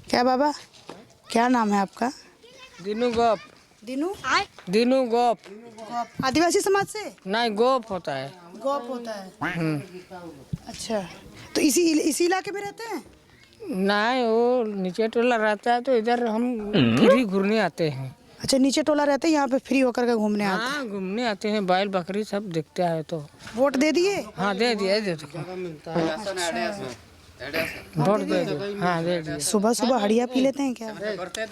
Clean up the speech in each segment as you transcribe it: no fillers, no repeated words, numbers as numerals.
क्या बाबा, क्या नाम है आपका? दिनू गोप। दिनू? दिनू गोप। गोप। आदिवासी समाज से? नहीं, गोप होता है। गोप होता है। अच्छा, तो इसी इलाके में रहते हैं? नहीं, वो नीचे टोला रहता है तो इधर हम फ्री घूमने आते हैं। अच्छा, नीचे टोला रहते हैं, यहाँ पे फ्री होकर के घूमने आते हैं। हाँ, घूमने आते हैं, बैल बकरी सब दिखता है तो। वोट दे दिए? हाँ, दे दिया, दे दिया। वोट दे दिया, हाँ दे दिया। सुबह सुबह हड़िया पी लेते हैं क्या?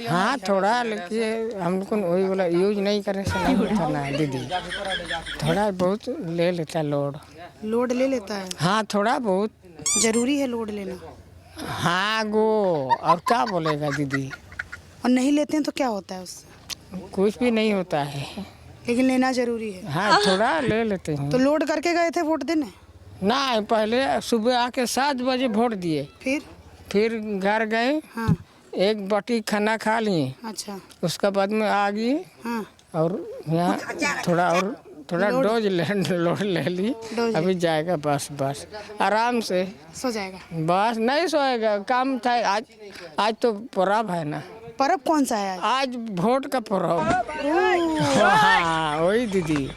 हाँ, थोड़ा, लेकिन हमको वही बोला यूज नहीं करने से नहीं होता है दीदी। थोड़ा बहुत ले लेता लोड। लोड ले लेता है? हाँ, थोड़ा बहुत जरूरी है लोड लेना। हाँ गो, और क्या बोलेगा दीदी। और नहीं लेते हैं तो क्या होता है उससे? कुछ भी नहीं होता है, लेकिन लेना जरूरी है। हाँ थोड़ा ले लेते हैं। तो लोड करके गए थे वोट देने? नहीं, पहले सुबह आके 7 बजे वोट दिए, फिर घर गए। हाँ। एक बाटी खाना खा लिए। अच्छा। उसके बाद में आ गई। हाँ। और यहाँ थोड़ा डोज लोड ले ली। अभी जाएगा बस आराम से सो जाएगा? बस नहीं सोएगा, काम था आज तो पर्व है ना। पर्व कौन सा है आज वोट का पर्व। हाँ वही दीदी,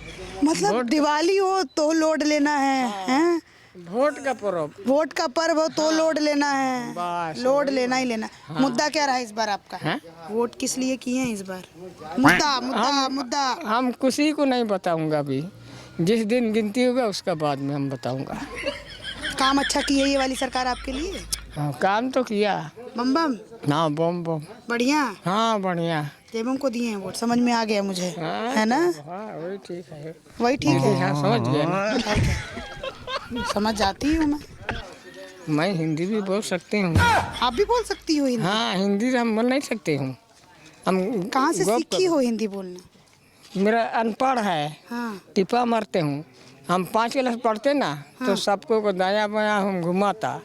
मतलब दिवाली हो तो लोड लेना है, हैं? वोट का पर्व, वोट का पर्व हो तो लोड लेना है, बस लोड लेना ही लेना। हाँ। मुद्दा क्या रहा इस बार आपका? है? वोट किस लिए किए हैं इस बार? मुद्दा मुद्दा मुद्दा। हम किसी को नहीं बताऊंगा अभी, जिस दिन गिनती होगा उसका बाद में हम बताऊंगा। काम अच्छा की है ये वाली सरकार आपके लिए? हाँ, काम तो किया। बम बम? हाँ, बम बम। बढ़िया। हाँ बढ़िया। देवों को दिए हैं वोट, समझ में आ गया मुझे। हाँ, है ना? हाँ वही ठीक है। वही ठीक है। हाँ, समझ गए ना। समझ जाती हूँ मैं हिंदी भी बोल सकती हूँ। आप भी बोल सकती हो हिंदी? हाँ, हिंदी हम बोल नहीं सकते हूँ। हम कहाँ से सीखी हो हिंदी बोलना? मेरा अनपढ़ है। हाँ। टिपा मारते हूँ। हम 5 क्लास पढ़ते ना। हाँ। तो सबको को दाया बाया हम घुमाता।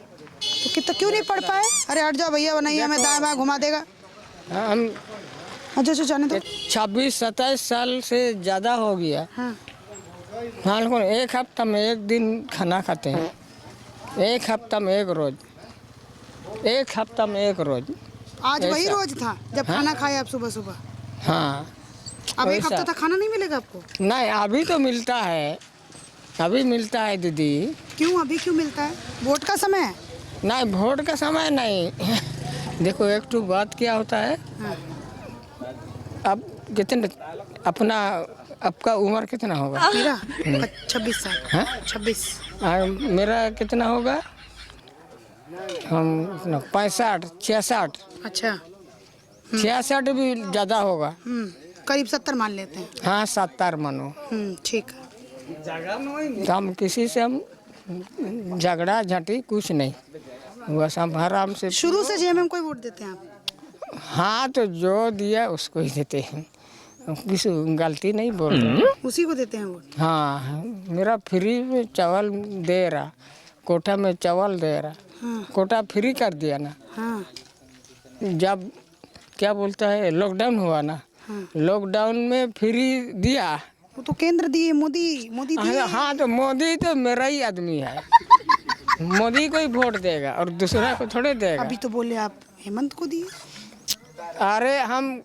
तो क्यों नहीं पढ़ पाए? अरे हट जाओ भैया, बनाइए, हमें दाया बाया घुमा देगा। हम अच्छा जाने दो। 26-27 साल से ज़्यादा हो गया। हाँ। हाँ, लेकिन एक हफ्ता में एक दिन खाना खाते हैं। एक हफ्ता में एक रोज, एक हफ्ता में एक रोज। आज वही रोज था जब हाँ? खाना खाए आप सुबह सुबह? हाँ। अब एक हफ्ता तक खाना नहीं मिलेगा आपको? नहीं, अभी तो मिलता है, अभी मिलता है दीदी। क्यों अभी क्यों मिलता है? वोट का समय है? नहीं, वोट का समय नहीं। देखो एक तो बात क्या होता है। हाँ। अब कितने अपना आपका उम्र कितना होगा? मेरा 26 साल। हाँ? 26। मेरा कितना होगा? हम 65 66। अच्छा। 66 भी ज़्यादा होगा। करीब 70 मान लेते हैं। हाँ, 70 मानो। ठीक। हम किसी से हम झगड़ा झाटी कुछ नहीं, बस हम आराम से। शुरू से जेएमएम को ही वोट देते हैं आप? हाँ, तो जो दिया उसको ही देते हैं, किसी गलती नहीं बोल रहे। उसी को देते हैं वोट? हाँ, मेरा फ्री में चावल दे रहा, कोटा में चावल दे रहा। हाँ। कोटा फ्री कर दिया ना। हाँ। जब क्या बोलता है लॉकडाउन हुआ ना। हाँ। लॉकडाउन में फ्री दिया। वो तो केंद्र दिए, मोदी दिए। हाँ, तो मोदी तो मेरा ही आदमी है। मोदी को ही वोट देगा और दूसरा को थोड़े देगा। अभी तो बोले आप हेमंत को दिए। अरे हम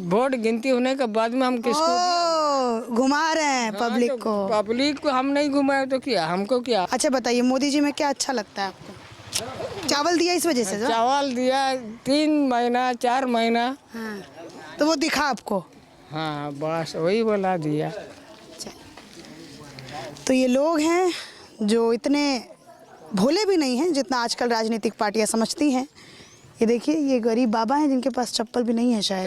वोट गिनती होने के बाद में हम किसको घुमा रहे हैं पब्लिक हाँ, को? पब्लिक को हम नहीं घुमाए तो क्या, हमको क्या। अच्छा बताइए, मोदी जी में क्या अच्छा लगता है आपको? चावल दिया इस वजह से? चावल दिया 3 महीना 4 महीना। हाँ। तो वो दिखा आपको? हाँ, बस वही बोला दिया। तो ये लोग हैं जो इतने भोले भी नहीं हैं जितना आजकल राजनीतिक पार्टियां समझती हैं। ये देखिए, ये गरीब बाबा हैं जिनके पास चप्पल भी नहीं है शायद।